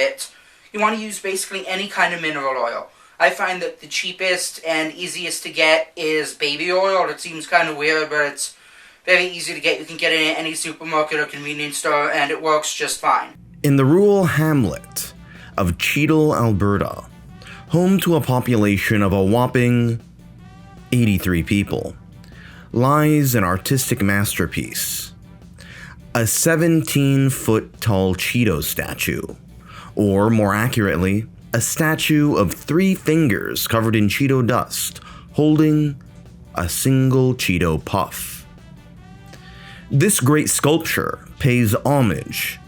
it, you want to use basically any kind of mineral oil. I find that the cheapest and easiest to get is baby oil. It seems kind of weird, but it's very easy to get. You can get it in any supermarket or convenience store, and it works just fine. In the rural hamlet of Cheadle, Alberta, home to a population of a whopping 83 people, lies an artistic masterpiece. A 17-foot-tall Cheeto statue, or more accurately, a statue of 3 fingers covered in Cheeto dust, holding a single Cheeto puff. This great sculpture pays homage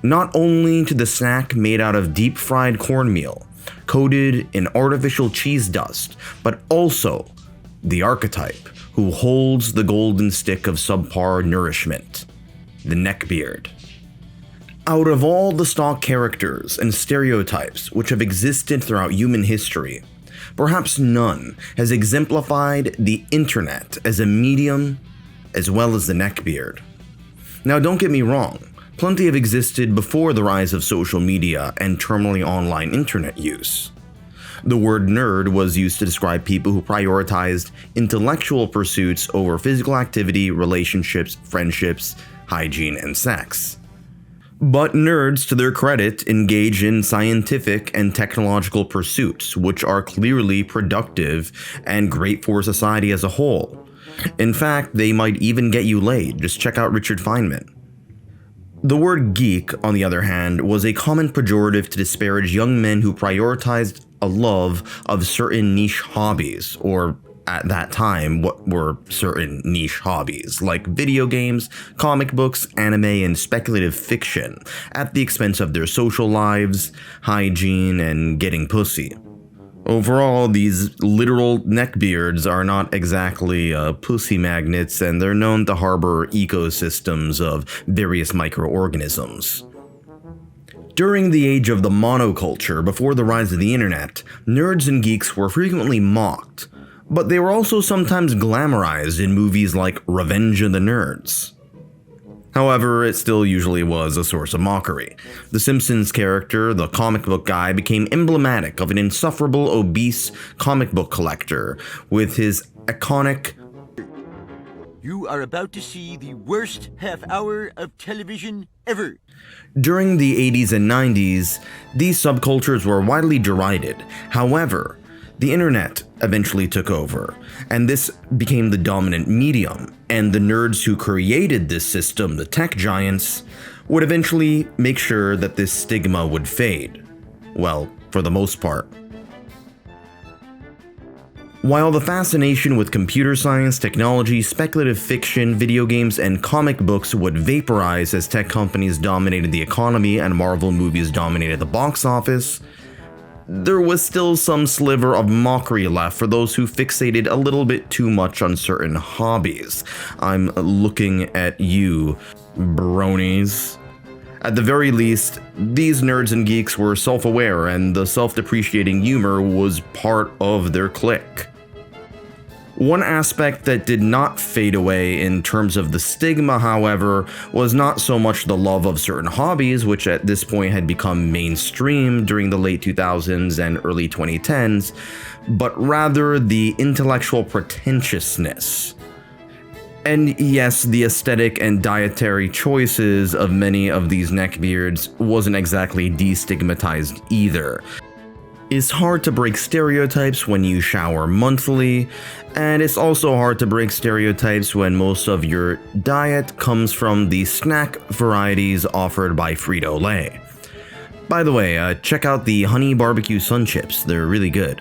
not only to the snack made out of deep-fried cornmeal, coated in artificial cheese dust, but also the archetype who holds the golden stick of subpar nourishment, the neckbeard. Out of all the stock characters and stereotypes which have existed throughout human history, perhaps none has exemplified the internet as a medium as well as the neckbeard. Now, don't get me wrong, plenty have existed before the rise of social media and terminally online internet use. The word nerd was used to describe people who prioritized intellectual pursuits over physical activity, relationships, friendships, hygiene, and sex. But nerds, to their credit, engage in scientific and technological pursuits, which are clearly productive and great for society as a whole. In fact, they might even get you laid. Just check out Richard Feynman. The word geek, on the other hand, was a common pejorative to disparage young men who prioritized a love of certain niche hobbies, or at that time, what were certain niche hobbies, like video games, comic books, anime, and speculative fiction, at the expense of their social lives, hygiene, and getting pussy. Overall, these literal neckbeards are not exactly pussy magnets, and they're known to harbor ecosystems of various microorganisms. During the age of the monoculture, before the rise of the internet, nerds and geeks were frequently mocked, but they were also sometimes glamorized in movies like Revenge of the Nerds. However, it still usually was a source of mockery. The Simpsons character, the comic book guy, became emblematic of an insufferable, obese comic book collector with his iconic "You are about to see the worst half hour of television ever." During the 80s and 90s, these subcultures were widely derided. However, the internet eventually took over, and this became the dominant medium, and the nerds who created this system, the tech giants, would eventually make sure that this stigma would fade. Well, for the most part. While the fascination with computer science, technology, speculative fiction, video games, and comic books would vaporize as tech companies dominated the economy and Marvel movies dominated the box office, there was still some sliver of mockery left for those who fixated a little bit too much on certain hobbies. I'm looking at you, bronies. At the very least, these nerds and geeks were self-aware, and the self-depreciating humor was part of their clique. One aspect that did not fade away in terms of the stigma, however, was not so much the love of certain hobbies, which at this point had become mainstream during the late 2000s and early 2010s, but rather the intellectual pretentiousness. And yes, the aesthetic and dietary choices of many of these neckbeards wasn't exactly destigmatized either. It's hard to break stereotypes when you shower monthly, and it's also hard to break stereotypes when most of your diet comes from the snack varieties offered by Frito-Lay. By the way, check out the honey barbecue sun chips. They're really good.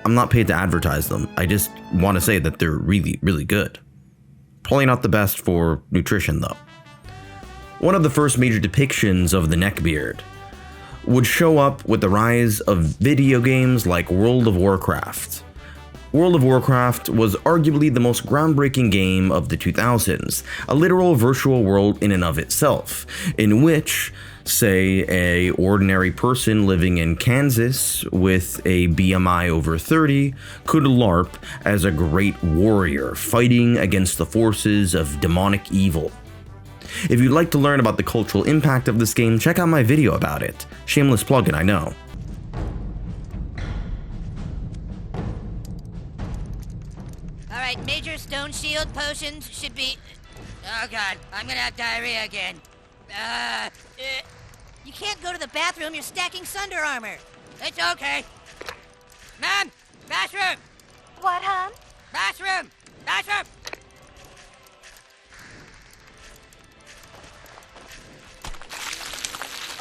I'm not paid to advertise them. I just want to say that they're really, really good. Probably not the best for nutrition though. One of the first major depictions of the neckbeard would show up with the rise of video games like World of Warcraft. World of Warcraft was arguably the most groundbreaking game of the 2000s, a literal virtual world in and of itself, in which, say, a ordinary person living in Kansas with a BMI over 30 could LARP as a great warrior fighting against the forces of demonic evil. If you'd like to learn about the cultural impact of this game, check out my video about it. Shameless plug-in, I know. Alright, major stone shield potions should be... Oh god, I'm gonna have diarrhea again. You can't go to the bathroom, you're stacking Sunder armor. It's okay. Mom! Bathroom! What, hon? Bathroom! Bathroom!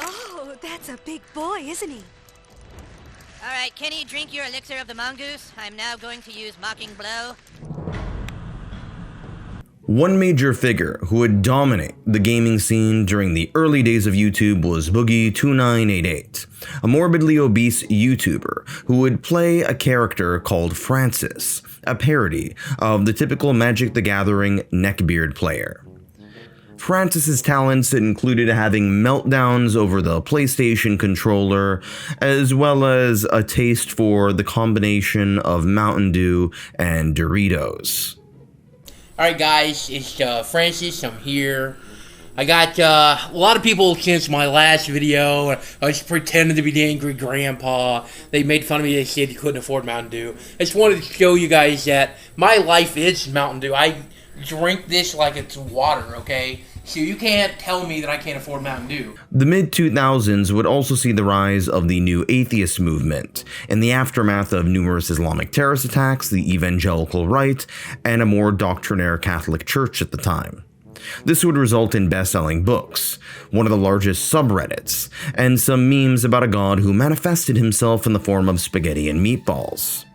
Oh, that's a big boy, isn't he? Alright, Kenny, drink your elixir of the mongoose. I'm now going to use Mocking Blow. One major figure who would dominate the gaming scene during the early days of YouTube was Boogie2988, a morbidly obese YouTuber who would play a character called Francis, a parody of the typical Magic the Gathering neckbeard player. Francis's talents included having meltdowns over the PlayStation controller, as well as a taste for the combination of Mountain Dew and Doritos. Alright guys, it's Francis, I'm here. I got a lot of people since my last video. I was pretending to be the angry grandpa. They made fun of me, they said you couldn't afford Mountain Dew. I just wanted to show you guys that my life is Mountain Dew. I drink this like it's water, okay? So you can't tell me that I can't afford Mountain Dew. The mid-2000s would also see the rise of the new atheist movement, in the aftermath of numerous Islamic terrorist attacks, the evangelical right, and a more doctrinaire Catholic Church at the time. This would result in best-selling books, one of the largest subreddits, and some memes about a god who manifested himself in the form of spaghetti and meatballs.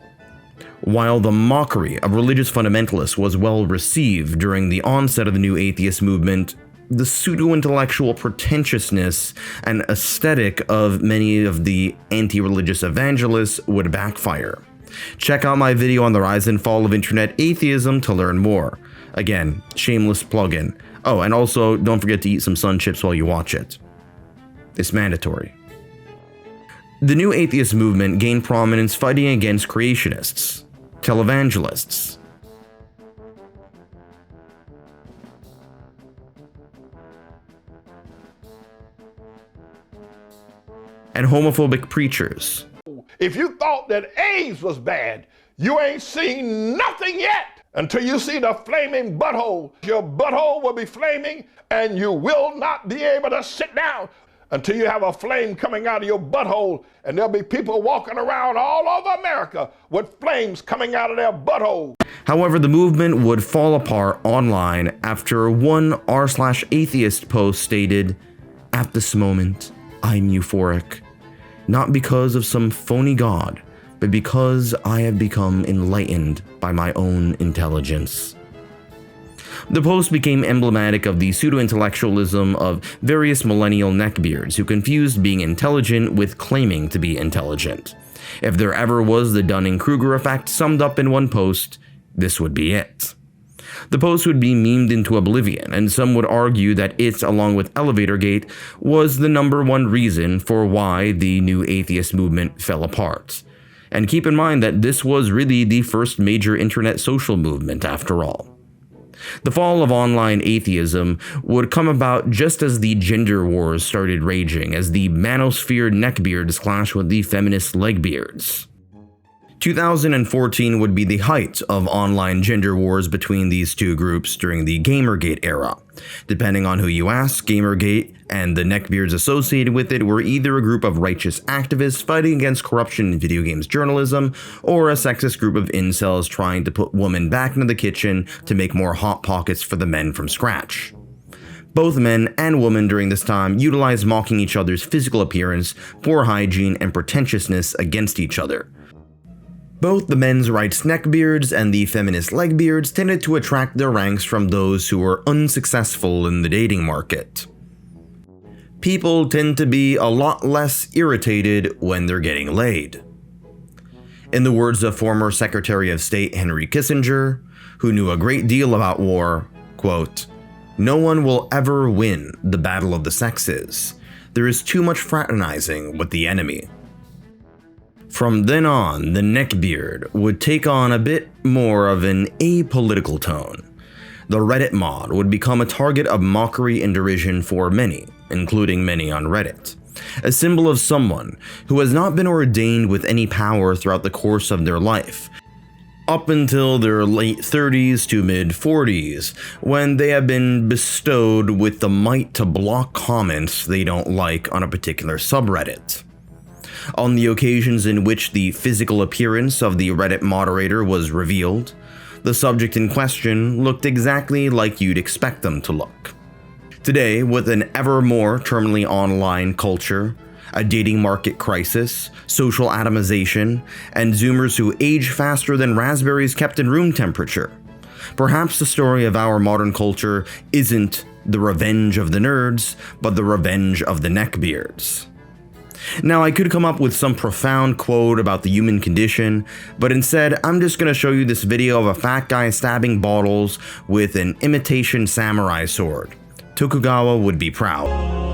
While the mockery of religious fundamentalists was well received during the onset of the new atheist movement, the pseudo-intellectual pretentiousness and aesthetic of many of the anti-religious evangelists would backfire. Check out my video on the rise and fall of internet atheism to learn more. Again, shameless plug-in. Oh, and also don't forget to eat some sun chips while you watch it. It's mandatory. The new atheist movement gained prominence fighting against creationists, televangelists, and homophobic preachers. If you thought that AIDS was bad, you ain't seen nothing yet until you see the flaming butthole. Your butthole will be flaming and you will not be able to sit down until you have a flame coming out of your butthole, and there'll be people walking around all over America with flames coming out of their butthole. However, the movement would fall apart online after one r/atheist post stated, "At this moment, I'm euphoric. Not because of some phony god, but because I have become enlightened by my own intelligence." The post became emblematic of the pseudo-intellectualism of various millennial neckbeards who confused being intelligent with claiming to be intelligent. If there ever was the Dunning-Kruger effect summed up in one post, this would be it. The post would be memed into oblivion, and some would argue that it, along with Elevator-Gate, was the #1 reason for why the new atheist movement fell apart. And keep in mind that this was really the first major internet social movement after all. The fall of online atheism would come about just as the gender wars started raging, as the manosphere neckbeards clashed with the feminist legbeards. 2014 would be the height of online gender wars between these two groups during the Gamergate era. Depending on who you ask, Gamergate and the neckbeards associated with it were either a group of righteous activists fighting against corruption in video games journalism, or a sexist group of incels trying to put women back into the kitchen to make more hot pockets for the men from scratch. Both men and women during this time utilized mocking each other's physical appearance, poor hygiene, and pretentiousness against each other. Both the men's rights neckbeards and the feminist legbeards tended to attract their ranks from those who were unsuccessful in the dating market. People tend to be a lot less irritated when they're getting laid. In the words of former Secretary of State Henry Kissinger, who knew a great deal about war, quote, "No one will ever win the battle of the sexes. There is too much fraternizing with the enemy." From then on, the neckbeard would take on a bit more of an apolitical tone. the Reddit mod would become a target of mockery and derision for many, including many on Reddit. A symbol of someone who has not been ordained with any power throughout the course of their life, up until their late 30s to mid 40s, when they have been bestowed with the might to block comments they don't like on a particular subreddit. On the occasions in which the physical appearance of the Reddit moderator was revealed, the subject in question looked exactly like you'd expect them to look. Today, with an ever more terminally online culture, a dating market crisis, social atomization, and Zoomers who age faster than raspberries kept in room temperature, perhaps the story of our modern culture isn't the revenge of the nerds, but the revenge of the neckbeards. Now, I could come up with some profound quote about the human condition, but instead, I'm just going to show you this video of a fat guy stabbing bottles with an imitation samurai sword. Tokugawa would be proud.